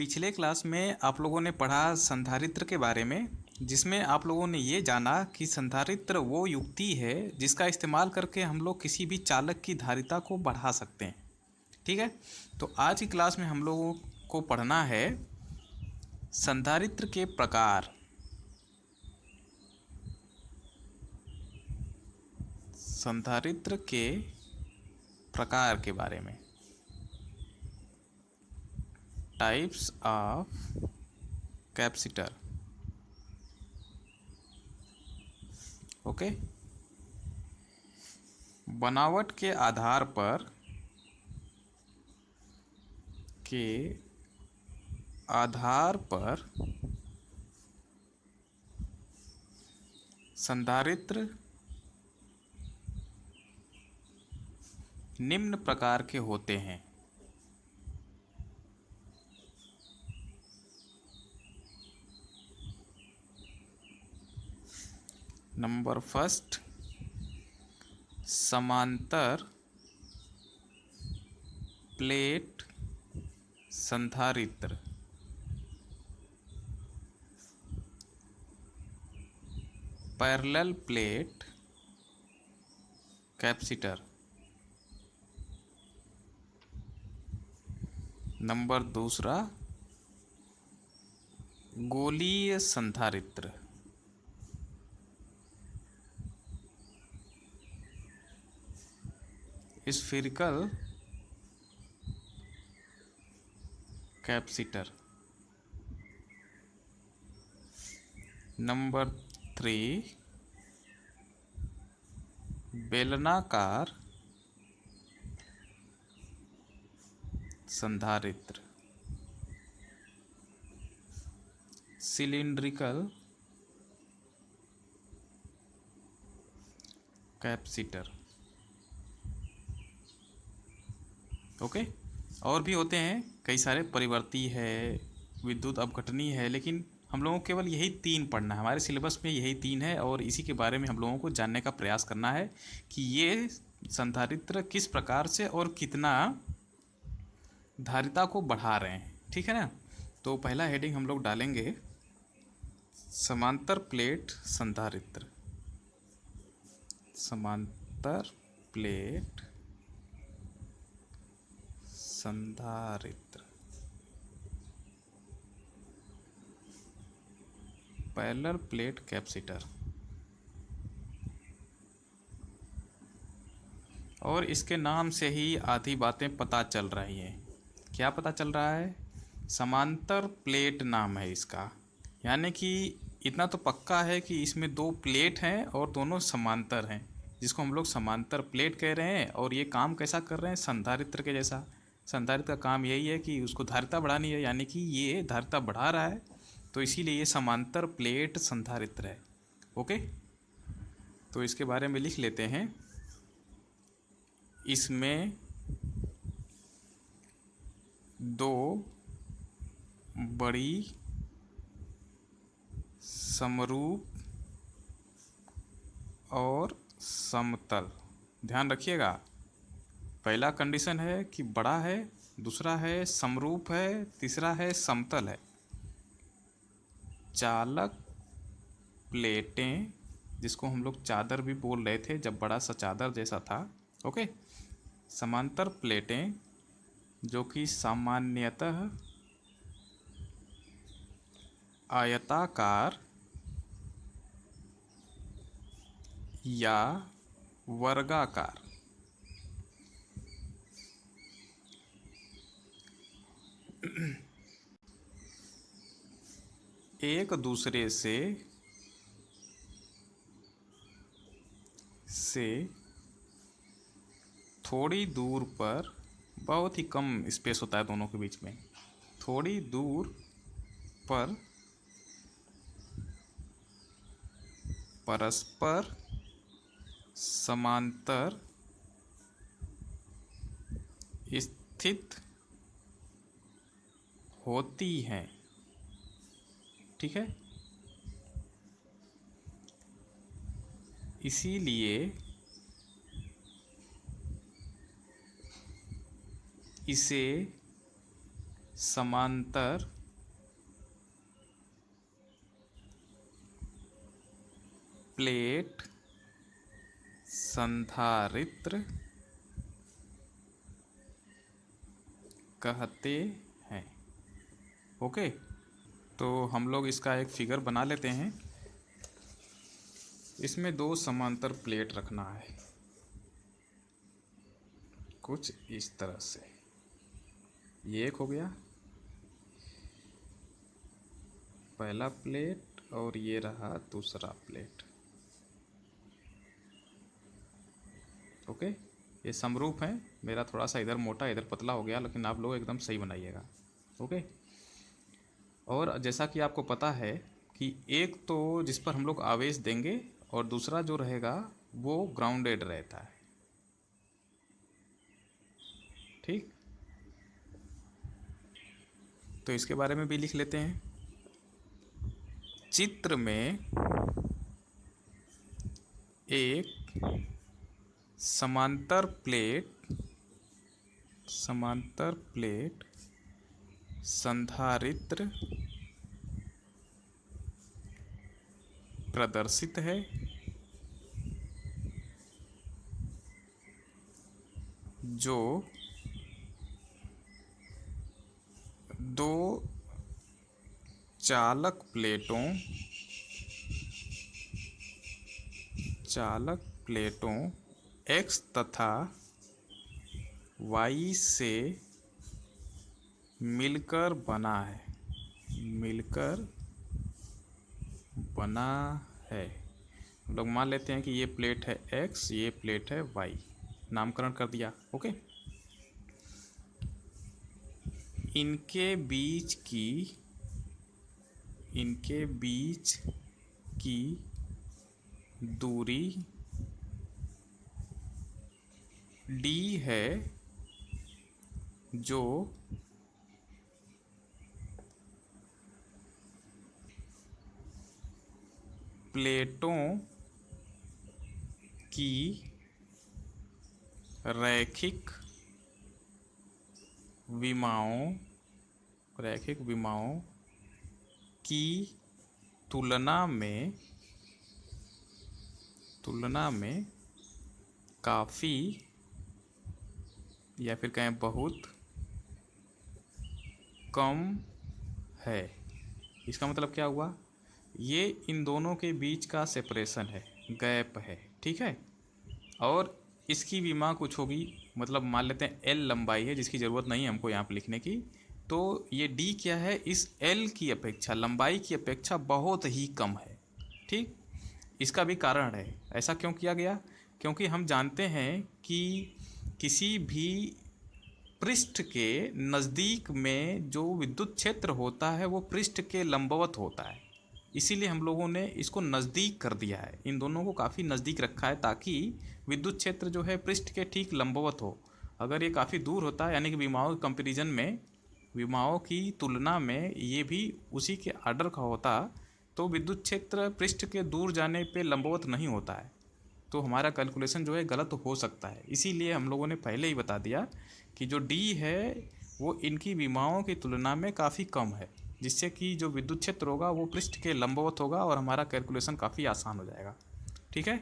पिछले क्लास में आप लोगों ने पढ़ा संधारित्र के बारे में, जिसमें आप लोगों ने ये जाना कि संधारित्र वो युक्ति है जिसका इस्तेमाल करके हम लोग किसी भी चालक की धारिता को बढ़ा सकते हैं। ठीक है, तो आज की क्लास में हम लोगों को पढ़ना है संधारित्र के प्रकार। संधारित्र के प्रकार के बारे में, टाइप्स ऑफ कैपेसिटर। ओके, बनावट के आधार पर संधारित्र निम्न प्रकार के होते हैं। नंबर फर्स्ट, समांतर प्लेट संधारित्र। Parallel plate capacitor. नंबर दूसरा, गोलीय संधारित्र। Spherical capacitor. नंबर थ्री, बेलनाकार संधारित्र। Cylindrical capacitor. ओके, और भी होते हैं कई सारे, परिवर्ती है, विद्युत अपघटनी है, लेकिन हम लोगों को केवल यही तीन पढ़ना है। हमारे सिलेबस में यही तीन है और इसी के बारे में हम लोगों को जानने का प्रयास करना है कि ये संधारित्र किस प्रकार से और कितना धारिता को बढ़ा रहे हैं। ठीक है ना, तो पहला हेडिंग हम लोग डालेंगे समांतर प्लेट संधारित्र। समांतर प्लेट संधारित्र। Parallel plate capacitor. और इसके नाम से ही आधी बातें पता चल रही हैं। क्या पता चल रहा है? समांतर प्लेट नाम है इसका, यानी कि इतना तो पक्का है कि इसमें दो प्लेट हैं और दोनों समांतर हैं, जिसको हम लोग समांतर प्लेट कह रहे हैं। और ये काम कैसा कर रहे हैं? संधारित्र के जैसा। संधारित्र का काम यही है कि उसको धारिता बढ़ानी है, यानी कि ये धारिता बढ़ा रहा है, तो इसीलिए ये समांतर प्लेट संधारित्र है। ओके, तो इसके बारे में लिख लेते हैं। इसमें दो बड़ी समरूप और समतल, ध्यान रखिएगा, पहला कंडीशन है कि बड़ा है, दूसरा है समरूप है, तीसरा है समतल है। चालक प्लेटें, जिसको हम लोग चादर भी बोल रहे थे जब बड़ा सा चादर जैसा था। ओके, समांतर प्लेटें जो कि सामान्यतः आयताकार या वर्गाकार एक दूसरे से थोड़ी दूर पर, बहुत ही कम स्पेस होता है दोनों के बीच में, थोड़ी दूर पर परस्पर समांतर स्थित होती हैं। ठीक है, इसीलिए इसे समांतर प्लेट संधारित्र कहते हैं। ओके, तो हम लोग इसका एक फिगर बना लेते हैं। इसमें दो समांतर प्लेट रखना है कुछ इस तरह से। ये एक हो गया पहला प्लेट और ये रहा दूसरा प्लेट। ओके, ये समरूप है। मेरा थोड़ा सा इधर मोटा इधर पतला हो गया, लेकिन आप लोग एकदम सही बनाइएगा। ओके, और जैसा कि आपको पता है कि एक तो जिस पर हम लोग आवेश देंगे और दूसरा जो रहेगा वो ग्राउंडेड रहता है। ठीक, तो इसके बारे में भी लिख लेते हैं। चित्र में एक समांतर प्लेट संधारित्र प्रदर्शित है जो दो चालक प्लेटों X तथा Y से मिलकर बना है। हम लोग मान लेते हैं कि ये प्लेट है X, ये प्लेट है Y, नामकरण कर दिया। ओके, इनके बीच की दूरी d है जो प्लेटों की रैखिक विमाओं की तुलना में काफ़ी या फिर कहें बहुत कम है। इसका मतलब क्या हुआ? ये इन दोनों के बीच का सेपरेशन है, गैप है। ठीक है, और इसकी विमा कुछ होगी, मतलब मान लेते हैं L लंबाई है, जिसकी ज़रूरत नहीं है हमको यहाँ पर लिखने की। तो ये D क्या है, इस L की अपेक्षा, लंबाई की अपेक्षा बहुत ही कम है। ठीक, इसका भी कारण है। ऐसा क्यों किया गया? क्योंकि हम जानते हैं कि किसी भी पृष्ठ के नज़दीक में जो विद्युत क्षेत्र होता है वो पृष्ठ के लंबवत होता है। इसीलिए हम लोगों ने इसको नज़दीक कर दिया है, इन दोनों को काफ़ी नज़दीक रखा है ताकि विद्युत क्षेत्र जो है पृष्ठ के ठीक लंबवत हो। अगर ये काफ़ी दूर होता, यानी कि विमाओं कंपेरिजन में, विमाओं की तुलना में ये भी उसी के आर्डर का होता, तो विद्युत क्षेत्र पृष्ठ के दूर जाने पे लंबवत नहीं होता है, तो हमारा कैलकुलेशन जो है गलत हो सकता है। इसीलिए हम लोगों ने पहले ही बता दिया कि जो D है वो इनकी विमाओं की तुलना में काफ़ी कम है, जिससे कि जो विद्युत क्षेत्र होगा वो पृष्ठ के लंबवत होगा और हमारा कैलकुलेशन काफ़ी आसान हो जाएगा। ठीक है,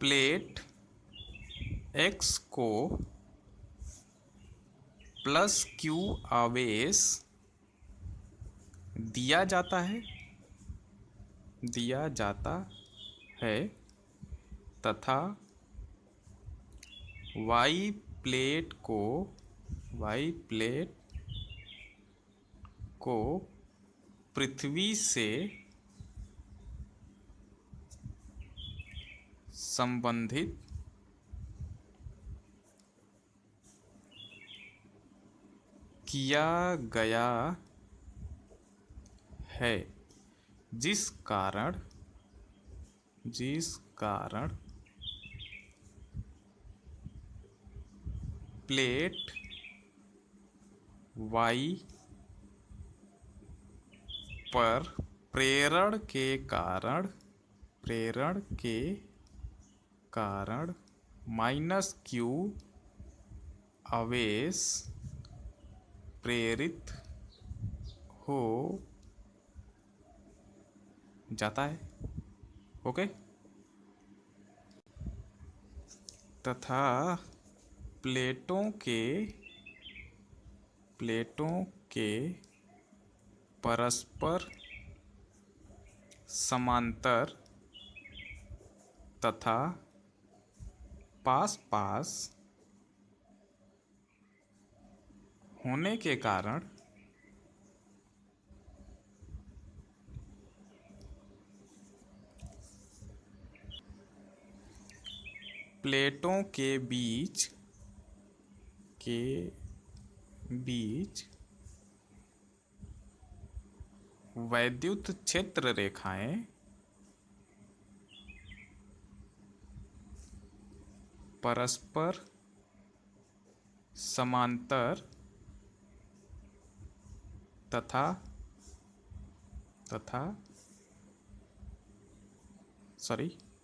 प्लेट X को +Q आवेश दिया जाता है तथा Y प्लेट को पृथ्वी से संबंधित किया गया है, जिस कारण प्लेट Y पर प्रेरण के कारण -Q आवेश प्रेरित हो जाता है। ओके। तथा प्लेटों के परस्पर समांतर तथा पास पास होने के कारण प्लेटों के बीच वैद्युत क्षेत्र रेखाएं परस्पर समांतर तथा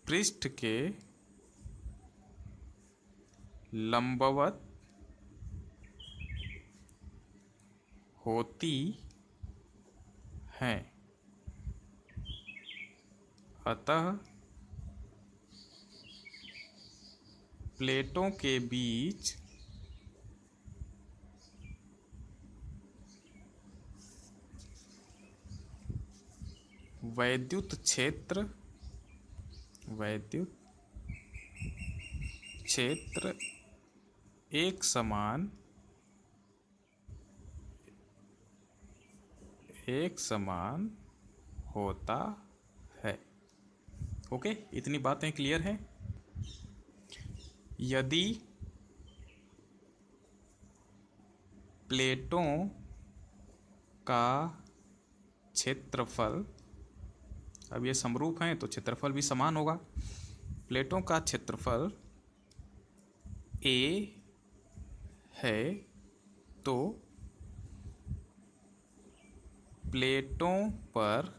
पृष्ठ के लंबवत होती हैं। अतः प्लेटों के बीच वैद्युत क्षेत्र एक समान होता है। ओके, इतनी बातें क्लियर हैं। यदि प्लेटों का क्षेत्रफल, अब ये समरूप हैं तो क्षेत्रफल भी समान होगा। प्लेटों का क्षेत्रफल A है तो प्लेटों पर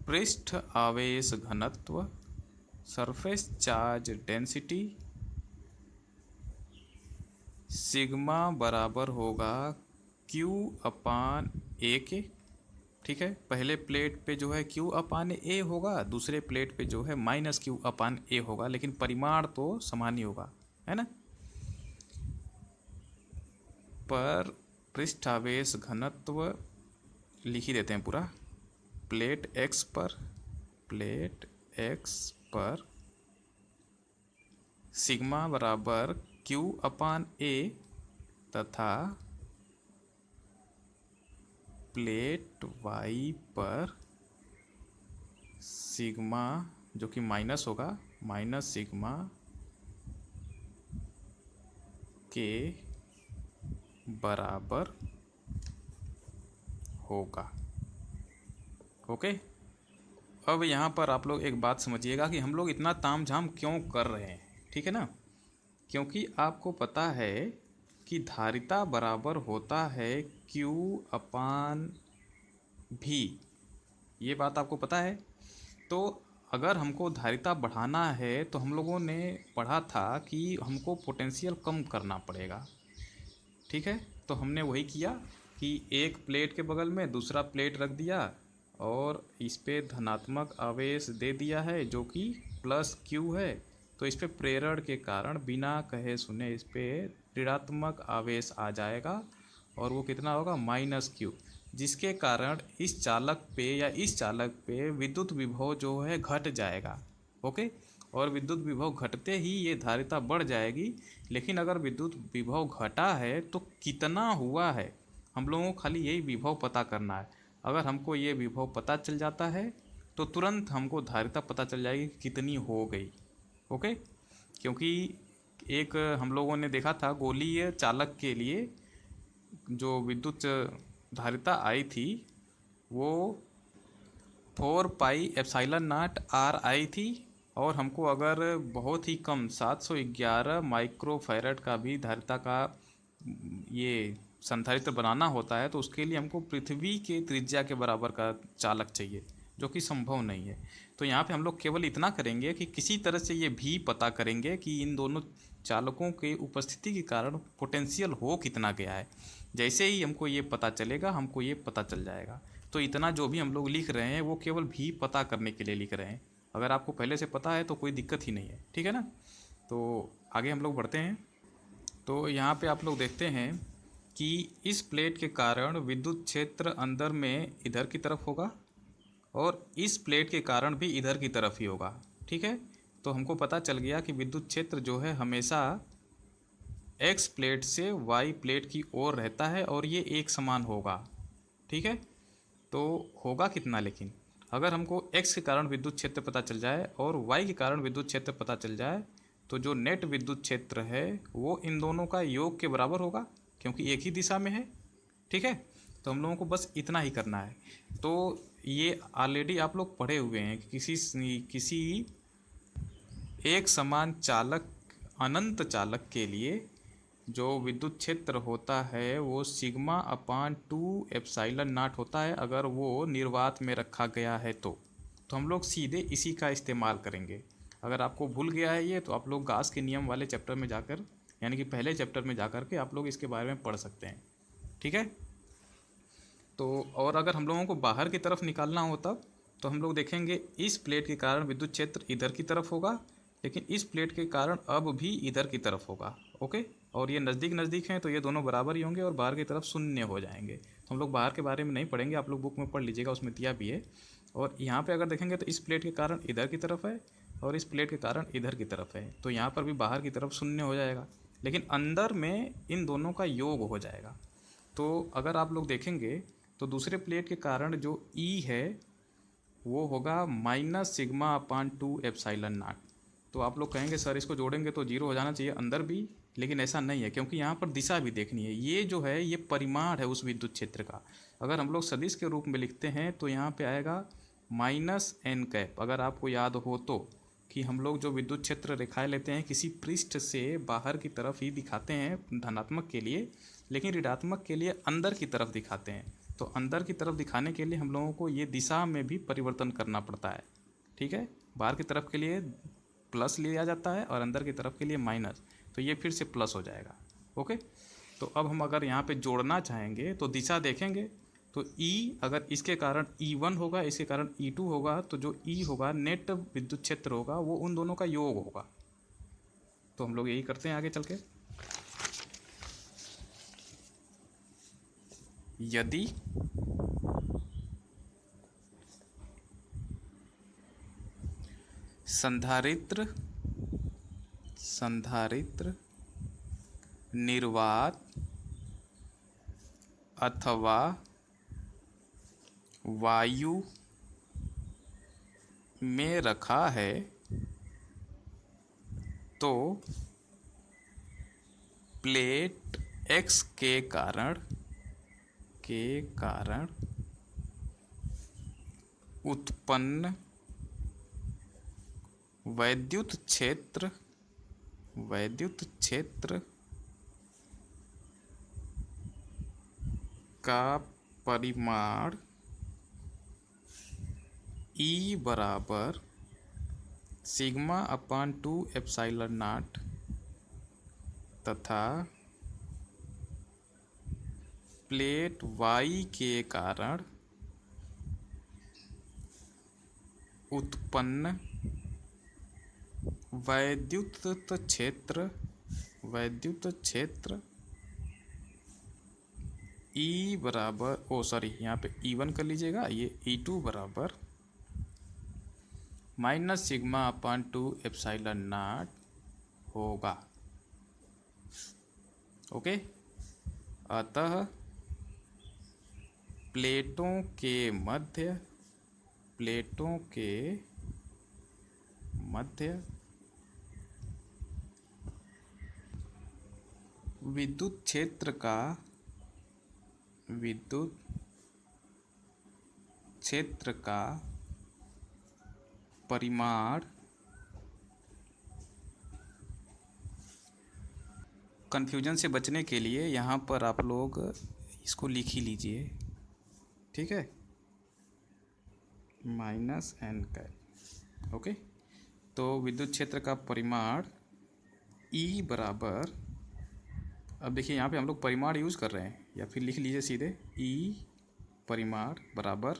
पृष्ठ आवेश घनत्व सरफेस चार्ज डेंसिटी सिग्मा बराबर होगा Q/A के। ठीक है, पहले प्लेट पे जो है Q/A होगा, दूसरे प्लेट पे जो है -Q/A होगा, लेकिन परिमाण तो समान ही होगा, है ना। पर पृष्ठावेश घनत्व लिख ही देते हैं पूरा। प्लेट X पर सिग्मा बराबर Q/A तथा प्लेट Y पर सिग्मा जो कि माइनस होगा, -सिग्मा के बराबर होगा। ओके, अब यहाँ पर आप लोग एक बात समझिएगा कि हम लोग इतना तामझाम क्यों कर रहे हैं, ठीक है ना। क्योंकि आपको पता है कि धारिता बराबर होता है Q/V, ये बात आपको पता है। तो अगर हमको धारिता बढ़ाना है तो हम लोगों ने पढ़ा था कि हमको पोटेंशियल कम करना पड़ेगा। ठीक है, तो हमने वही किया कि एक प्लेट के बगल में दूसरा प्लेट रख दिया और इस पे धनात्मक आवेश दे दिया है जो कि +Q है। तो इस पे प्रेरण के कारण बिना कहे सुने इस पे ऋणात्मक आवेश आ जाएगा और वो कितना होगा, -Q, जिसके कारण इस चालक पे विद्युत विभव जो है घट जाएगा। ओके, और विद्युत विभव घटते ही ये धारिता बढ़ जाएगी। लेकिन अगर विद्युत विभव घटा है तो कितना हुआ है, हम लोगों को खाली यही विभव पता करना है। अगर हमको ये विभव पता चल जाता है तो तुरंत हमको धारिता पता चल जाएगी कि कितनी हो गई। ओके, क्योंकि एक हम लोगों ने देखा था गोलीय चालक के लिए जो विद्युत धारिता आई थी वो 4πε0r आई थी, और हमको अगर बहुत ही कम 711 माइक्रोफैरड का भी धारिता का ये संधारित्र बनाना होता है तो उसके लिए हमको पृथ्वी के त्रिज्या के बराबर का चालक चाहिए, जो कि संभव नहीं है। तो यहाँ पे हम लोग केवल इतना करेंगे कि किसी तरह से ये भी पता करेंगे कि इन दोनों चालकों के उपस्थिति के कारण पोटेंशियल हो कितना गया है। जैसे ही हमको ये पता चलेगा हमको ये पता चल जाएगा। तो इतना जो भी हम लोग लिख रहे हैं वो केवल भी पता करने के लिए लिख रहे हैं। अगर आपको पहले से पता है तो कोई दिक्कत ही नहीं है, ठीक है ना। तो आगे हम लोग बढ़ते हैं। तो यहाँ पे आप लोग देखते हैं कि इस प्लेट के कारण विद्युत क्षेत्र अंदर में इधर की तरफ होगा और इस प्लेट के कारण भी इधर की तरफ ही होगा, ठीक है। तो हमको पता चल गया कि विद्युत क्षेत्र जो है हमेशा एक्स प्लेट से वाई प्लेट की ओर रहता है और ये एक समान होगा, ठीक है। तो होगा कितना, लेकिन अगर हमको एक्स के कारण विद्युत क्षेत्र पता चल जाए और वाई के कारण विद्युत क्षेत्र पता चल जाए तो जो नेट विद्युत क्षेत्र है वो इन दोनों का योग के बराबर होगा, क्योंकि एक ही दिशा में है, ठीक है। तो हम लोगों को बस इतना ही करना है। तो ये ऑलरेडी आप लोग पढ़े हुए हैं कि किसी एक समान चालक अनंत चालक के लिए जो विद्युत क्षेत्र होता है वो सिग्मा अपान 2 एप्सिलॉन नॉट होता है, अगर वो निर्वात में रखा गया है तो हम लोग सीधे इसी का इस्तेमाल करेंगे। अगर आपको भूल गया है ये तो आप लोग गास के नियम वाले चैप्टर में जाकर, यानी कि पहले चैप्टर में जाकर के आप लोग इसके बारे में पढ़ सकते हैं, ठीक है। तो और अगर हम लोगों को बाहर की तरफ निकालना हो तब तो हम लोग देखेंगे इस प्लेट के कारण विद्युत क्षेत्र इधर की तरफ होगा, लेकिन इस प्लेट के कारण अब भी इधर की तरफ होगा, ओके। और ये नज़दीक नज़दीक हैं तो ये दोनों बराबर ही होंगे और बाहर की तरफ शून्य हो जाएंगे। तो हम लोग बाहर के बारे में नहीं पढ़ेंगे, आप लोग बुक में पढ़ लीजिएगा, उसमें दिया भी है। और यहाँ पे अगर देखेंगे तो इस प्लेट के कारण इधर की तरफ है और इस प्लेट के कारण इधर की तरफ है, तो यहाँ पर भी बाहर की तरफ शून्य हो जाएगा, लेकिन अंदर में इन दोनों का योग हो जाएगा। तो अगर आप लोग देखेंगे तो दूसरे प्लेट के कारण जो ई है वो होगा minus sigma upon 2 epsilon not. तो आप लोग कहेंगे सर इसको जोड़ेंगे तो जीरो हो जाना चाहिए अंदर भी, लेकिन ऐसा नहीं है, क्योंकि यहाँ पर दिशा भी देखनी है। ये जो है ये परिमाण है उस विद्युत क्षेत्र का। अगर हम लोग सदिश के रूप में लिखते हैं तो यहाँ पे आएगा माइनस एन कैप। अगर आपको याद हो तो कि हम लोग जो विद्युत क्षेत्र रेखाएं लेते हैं किसी पृष्ठ से बाहर की तरफ ही दिखाते हैं धनात्मक के लिए, लेकिन ऋणात्मक के लिए अंदर की तरफ दिखाते हैं। तो अंदर की तरफ दिखाने के लिए हम लोगों को ये दिशा में भी परिवर्तन करना पड़ता है, ठीक है। बाहर की तरफ के लिए प्लस लिया जाता है और अंदर की तरफ के लिए माइनस, तो ये फिर से प्लस हो जाएगा, ओके। तो अब हम अगर यहाँ पे जोड़ना चाहेंगे तो दिशा देखेंगे तो E अगर इसके कारण E1 होगा, इसके कारण E2 होगा, तो जो E होगा नेट विद्युत क्षेत्र होगा वो उन दोनों का योग होगा। तो हम लोग यही करते हैं आगे चल के। यदि संधारित्र निर्वात अथवा वायु में रखा है तो प्लेट X के कारण उत्पन्न वैद्युत क्षेत्र का परिमाण E बराबर सिग्मा अपान 2 एप्सिलॉन नॉट तथा प्लेट Y के कारण उत्पन्न वैद्युत क्षेत्र E बराबर यहाँ पे E1 कर लीजिएगा, ये E2 बराबर minus sigma upon 2 epsilon not होगा, ओके। अतः प्लेटों के मध्य विद्युत क्षेत्र का परिमाण कन्फ्यूजन से बचने के लिए यहाँ पर आप लोग इसको लिख ही लीजिए, ठीक है, माइनस एन कैप, ओके। तो विद्युत क्षेत्र का परिमाण E बराबर, अब देखिए यहाँ पे हम लोग परिमाण यूज़ कर रहे हैं, या फिर लिख लीजिए सीधे E परिमाण बराबर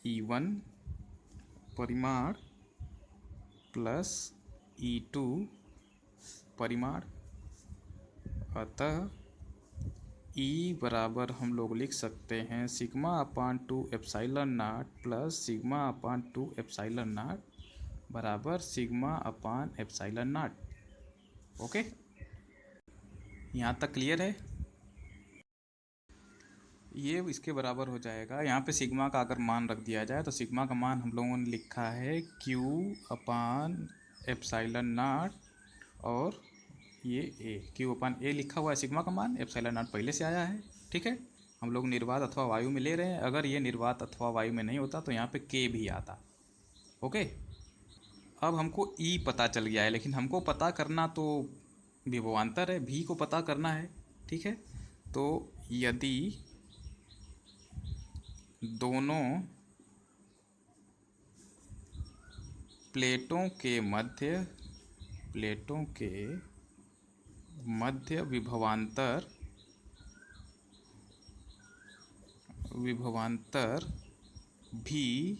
E1 परिमाण प्लस E2 परिमाण। अतः E बराबर हम लोग लिख सकते हैं sigma upon 2 epsilon naught plus sigma upon 2 epsilon naught बराबर sigma upon epsilon naught. Okay, यहाँ तक क्लियर है? ये इसके बराबर हो जाएगा। यहाँ पे सिग्मा का अगर मान रख दिया जाए तो सिग्मा का मान हम लोगों ने लिखा है Q अपान एप्सिलॉन नॉट और ये ए, Q अपान ए लिखा हुआ है सिग्मा का मान, एप्सिलॉन नॉट पहले से आया है। ठीक है, हम लोग निर्वात अथवा वायु में ले रहे हैं। अगर ये निर्वात अथवा वायु में नहीं होता तो यहाँ पे K भी आता। ओके, अब हमको E पता चल गया है, लेकिन हमको पता करना तो विभवांतर है, V को पता करना है। ठीक है, तो यदि दोनों प्लेटों के मध्य विभवांतर भी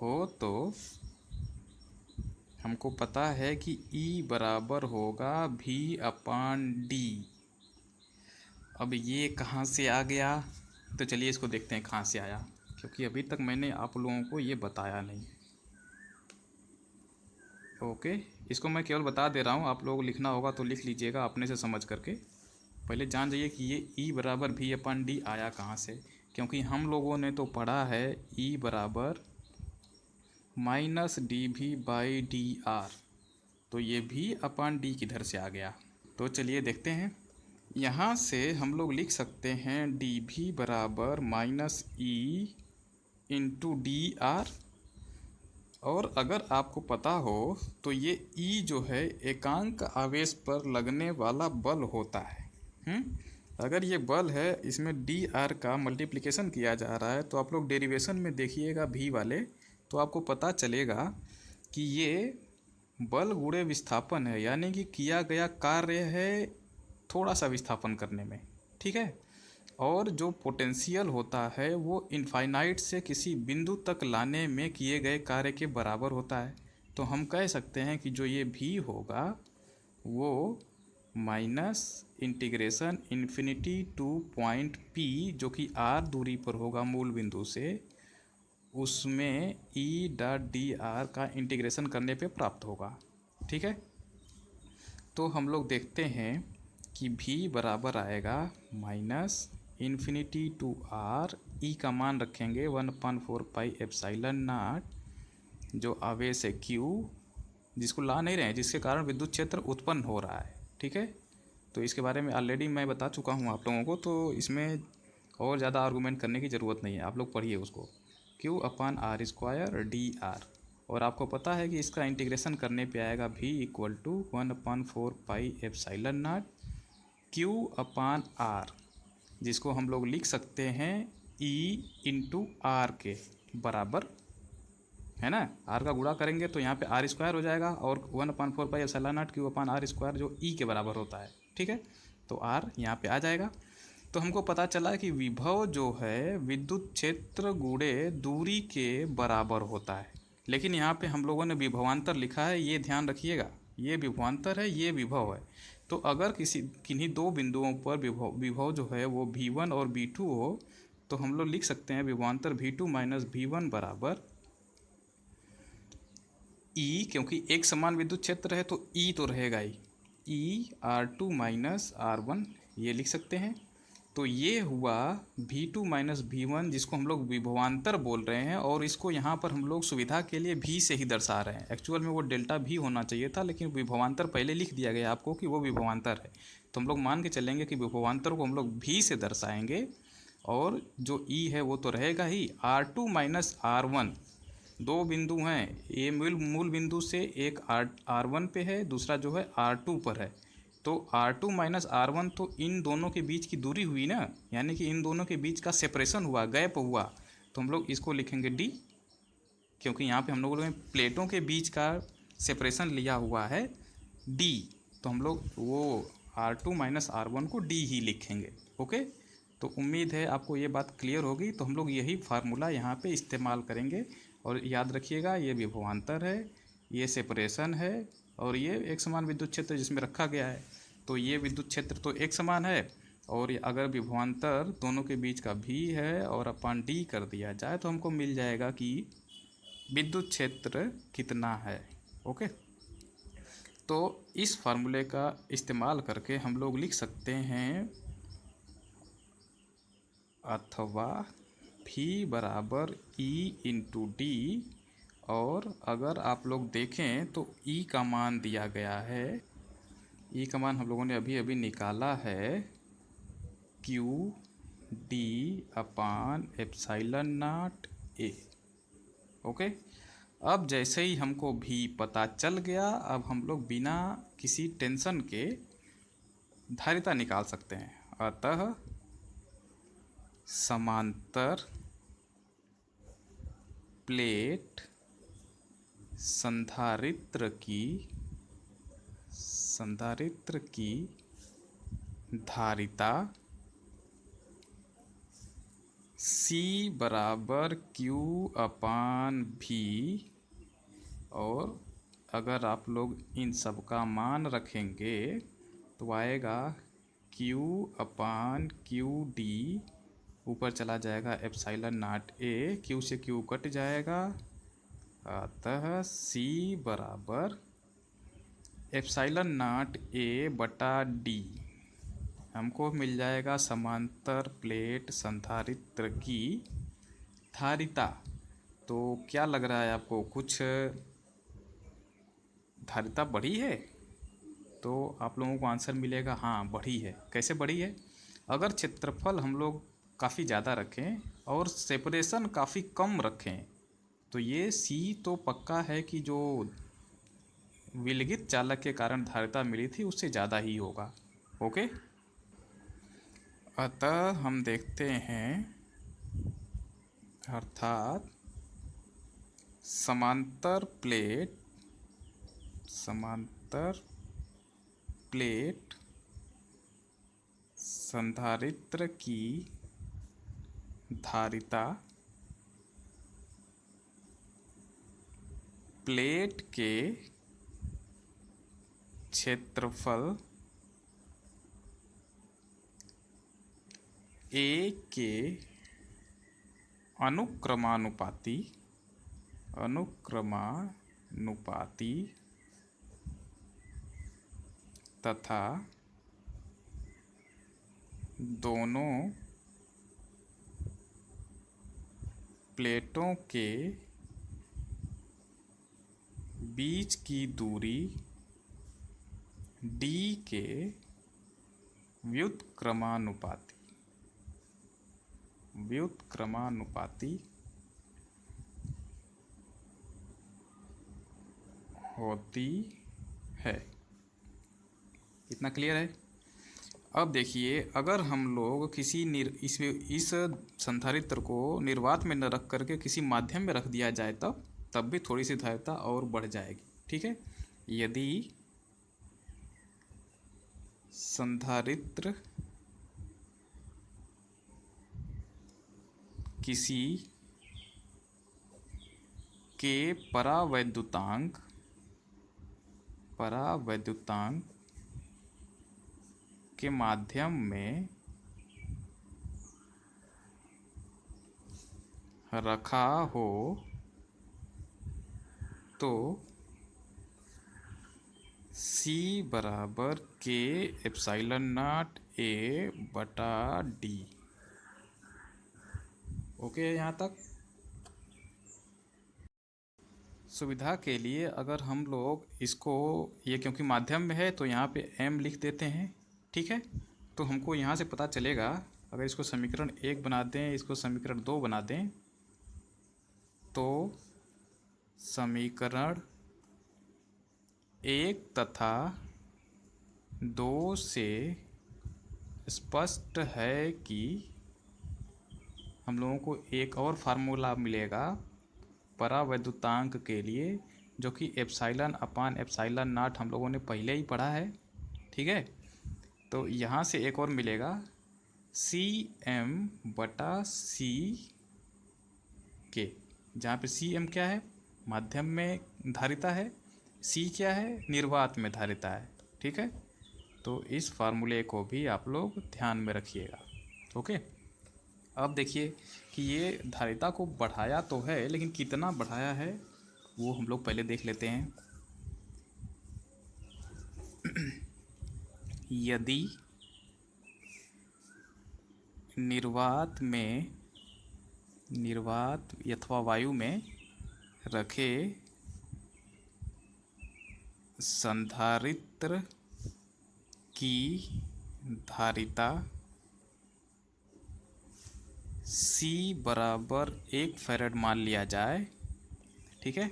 हो तो हमको पता है कि E बराबर होगा V अपान डी। अब ये कहाँ से आ गया, तो चलिए इसको देखते हैं कहाँ से आया, क्योंकि अभी तक मैंने आप लोगों को ये बताया नहीं। ओके, इसको मैं केवल बता दे रहा हूँ, आप लोग लिखना होगा तो लिख लीजिएगा अपने से समझ करके। पहले जान जाइए कि ये E बराबर V अपन डी आया कहाँ से, क्योंकि हम लोगों ने तो पढ़ा है E बराबर minus D V by D R, तो ये V अपन डी किधर से आ गया। तो चलिए देखते हैं। यहाँ से हम लोग लिख सकते हैं डी वी बराबर minus E into D R, और अगर आपको पता हो तो ये E जो है एकांक आवेश पर लगने वाला बल होता है। अगर ये बल है, इसमें डी आर का मल्टीप्लिकेशन किया जा रहा है, तो आप लोग डेरिवेशन में देखिएगा V वाले, तो आपको पता चलेगा कि ये बल गुणे विस्थापन है, यानी कि किया गया कार्य है थोड़ा सा विस्थापन करने में। ठीक है, और जो पोटेंशियल होता है वो इनफाइनाइट से किसी बिंदु तक लाने में किए गए कार्य के बराबर होता है। तो हम कह सकते हैं कि जो ये भी होगा वो minus integration infinity two point P जो कि R दूरी पर होगा मूल बिंदु से, उसमें E डॉट डी आर का इंटीग्रेशन करने पे प्राप्त होगा। ठीक है, तो हम लोग देखते हैं कि V बराबर आएगा minus infinity to R, E का मान रखेंगे 1/4 पाई एप्सिलॉन नॉट, जो आवेश है Q, जिसको ला नहीं रहे हैं, जिसके कारण विद्युत क्षेत्र उत्पन्न हो रहा है। ठीक है, तो इसके बारे में ऑलरेडी मैं बता चुका हूँ आप लोगों को, तो इसमें और ज़्यादा आर्गूमेंट करने की ज़रूरत नहीं है, आप लोग पढ़िए उसको। Q upon R square D R, और आपको पता है कि इसका इंटीग्रेशन करने पे आएगा V equal to 1/4 pi epsilon naught Q upon R, जिसको हम लोग लिख सकते हैं E इंटू आर के बराबर, है ना। R का गुणा करेंगे तो यहाँ पे आर स्क्वायर हो जाएगा, और 1/4 pi epsilon naught Q upon R square जो E के बराबर होता है। ठीक है, तो R यहाँ पे आ जाएगा। तो हमको पता चला कि विभव जो है विद्युत क्षेत्र गुणे दूरी के बराबर होता है, लेकिन यहाँ पे हम लोगों ने विभवांतर लिखा है, ये ध्यान रखिएगा, ये विभवांतर है, ये विभव है। तो अगर किन्हीं दो बिंदुओं पर विभव जो है वो V1 और V2 हो, तो हम लोग लिख सकते हैं विभवांतर V2 माइनस V1 बराबर E, क्योंकि एक समान विद्युत क्षेत्र है तो E तो रहेगा ही, E R2 माइनस R1, ये लिख सकते हैं। तो ये हुआ V2 माइनस V1, जिसको हम लोग विभवांतर बोल रहे हैं, और इसको यहाँ पर हम लोग सुविधा के लिए V से ही दर्शा रहे हैं। एक्चुअल में वो डेल्टा V होना चाहिए था, लेकिन विभवांतर पहले लिख दिया गया आपको कि वो विभवांतर है, तो हम लोग मान के चलेंगे कि विभवांतर को हम लोग V से दर्शाएंगे, और जो E है वो तो रहेगा ही। R2 माइनस R1, दो बिंदु हैं, ये मूल बिंदु से एक R1 पे है, दूसरा जो है R2 पर है, तो R2 माइनस R1 तो इन दोनों के बीच की दूरी हुई ना, यानी कि इन दोनों के बीच का सेपरेशन हुआ, गैप हुआ, तो हम लोग इसको लिखेंगे D, क्योंकि यहाँ पे हम लोगों ने प्लेटों के बीच का सेपरेशन लिया हुआ है D, तो हम लोग वो R2 माइनस R1 को D ही लिखेंगे। ओके, तो उम्मीद है आपको ये बात क्लियर होगी। तो हम लोग यही फार्मूला यहाँ पे इस्तेमाल करेंगे। और याद रखिएगा, ये विभवांतर है, ये सेपरेशन है, और ये एक समान विद्युत क्षेत्र जिसमें रखा गया है। तो ये विद्युत क्षेत्र तो एक समान है, और अगर विभवांतर दोनों के बीच का भी है और अपान डी कर दिया जाए तो हमको मिल जाएगा कि विद्युत क्षेत्र कितना है। ओके, तो इस फार्मूले का इस्तेमाल करके हम लोग लिख सकते हैं अथवा V बराबर E इंटू डी। और अगर आप लोग देखें तो E का मान दिया गया है, E का मान हम लोगों ने अभी अभी निकाला है Q D upon epsilon not A। Okay, अब जैसे ही हमको भी पता चल गया, अब हम लोग बिना किसी टेंशन के धारिता निकाल सकते हैं। अतः समांतर प्लेट संधारित्र की धारिता C बराबर Q अपान V। और अगर आप लोग इन सब का मान रखेंगे तो आएगा Q अपान क्यू डी, ऊपर चला जाएगा एप्साइलन नॉट A, Q से Q कट जाएगा। अतः C बराबर एप्साइलन नॉट A बटा डी हमको मिल जाएगा समांतर प्लेट संधारित्र की धारिता। तो क्या लग रहा है आपको, कुछ धारिता बढ़ी है? तो आप लोगों को आंसर मिलेगा हाँ बढ़ी है। कैसे बढ़ी है? अगर क्षेत्रफल हम लोग काफ़ी ज़्यादा रखें और सेपरेशन काफ़ी कम रखें तो ये C तो पक्का है कि जो विलगित चालक के कारण धारिता मिली थी उससे ज़्यादा ही होगा। ओके, अतः हम देखते हैं, अर्थात समांतर प्लेट संधारित्र की धारिता प्लेट के क्षेत्रफल A के अनुक्रमानुपाती तथा दोनों प्लेटों के बीच की दूरी D के व्युत्क्रमानुपाती होती है। इतना क्लियर है? अब देखिए, अगर हम लोग किसी इस संधारित्र को निर्वात में न रख करके किसी माध्यम में रख दिया जाए तब भी थोड़ी सी धारिता और बढ़ जाएगी। ठीक है, यदि संधारित्र किसी के परावैद्युतांक के माध्यम में रखा हो तो C बराबर K एप्साइलन नॉट A बटा डी। ओके, यहाँ तक सुविधा के लिए अगर हम लोग इसको, ये क्योंकि माध्यम में है तो यहाँ पे M लिख देते हैं। ठीक है, तो हमको यहाँ से पता चलेगा, अगर इसको समीकरण 1 बना दें, इसको समीकरण 2 बना दें, तो समीकरण 1 तथा 2 से स्पष्ट है कि हम लोगों को एक और फार्मूला मिलेगा परावैद्युतांक के लिए, जो कि एप्साइलन अपान एप्साइलन नॉट हम लोगों ने पहले ही पढ़ा है। ठीक है, तो यहाँ से एक और मिलेगा CM/C, जहाँ पे CM क्या है, माध्यम में धारिता है, C क्या है, निर्वात में धारिता है। ठीक है, तो इस फार्मूले को भी आप लोग ध्यान में रखिएगा। ओके, अब देखिए कि ये धारिता को बढ़ाया तो है, लेकिन कितना बढ़ाया है वो हम लोग पहले देख लेते हैं। यदि निर्वात अथवा वायु में रखे संधारित्र की धारिता C बराबर 1 फैराड मान लिया जाए, ठीक है,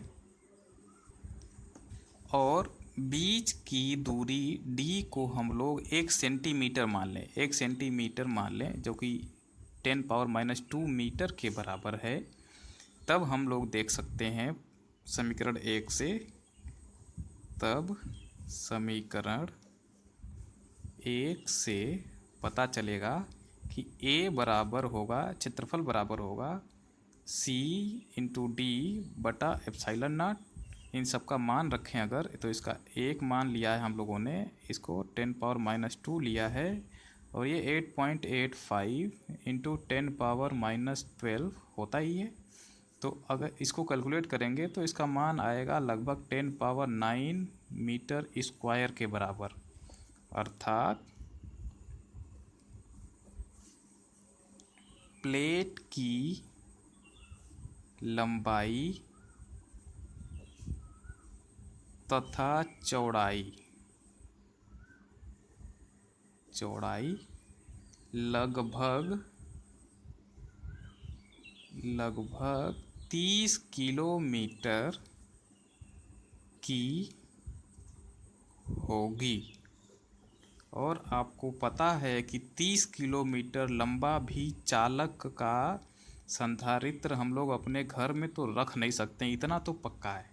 और बीच की दूरी D को हम लोग 1 सेंटीमीटर मान लें, 1 सेंटीमीटर मान लें, जो कि 10⁻² मीटर के बराबर है, तब हम लोग देख सकते हैं समीकरण 1 से, तब समीकरण 1 से पता चलेगा कि A बराबर होगा, क्षेत्रफल बराबर होगा C/D/ε0। इन सब का मान रखें अगर, तो इसका 1 मान लिया है हम लोगों ने, इसको 10⁻² लिया है, और ये 8.85 × 10⁻12 होता ही है। तो अगर इसको कैलकुलेट करेंगे तो इसका मान आएगा लगभग 10⁻9 मीटर स्क्वायर के बराबर, अर्थात प्लेट की लंबाई तथा चौड़ाई लगभग 30 किलोमीटर की होगी। और आपको पता है कि 30 किलोमीटर लंबा भी चालक का संधारित्र हम लोग अपने घर में तो रख नहीं सकते, इतना तो पक्का है।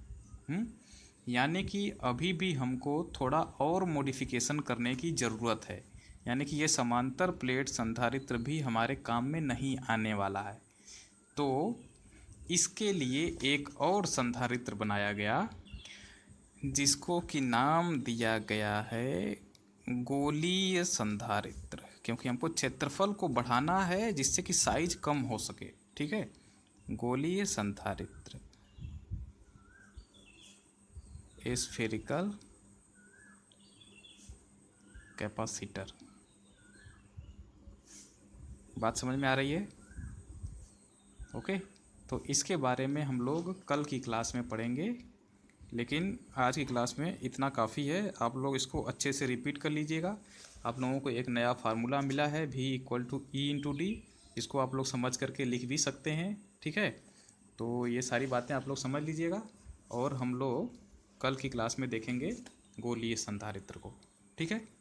यानी कि अभी भी हमको थोड़ा और मॉडिफिकेशन करने की ज़रूरत है, यानी कि ये समांतर प्लेट संधारित्र भी हमारे काम में नहीं आने वाला है। तो इसके लिए एक और संधारित्र बनाया गया, जिसको कि नाम दिया गया है गोलीय संधारित्र, क्योंकि हमको क्षेत्रफल को बढ़ाना है जिससे कि साइज कम हो सके। ठीक है, गोलीय संधारित्र, स्फेरिकल कैपेसिटर। बात समझ में आ रही है? ओके, तो इसके बारे में हम लोग कल की क्लास में पढ़ेंगे, लेकिन आज की क्लास में इतना काफ़ी है। आप लोग इसको अच्छे से रिपीट कर लीजिएगा। आप लोगों को एक नया फार्मूला मिला है V=E/D, इसको आप लोग समझ करके लिख भी सकते हैं। ठीक है, तो ये सारी बातें आप लोग समझ लीजिएगा, और हम लोग कल की क्लास में देखेंगे गोलीय संधारित्र को। ठीक है।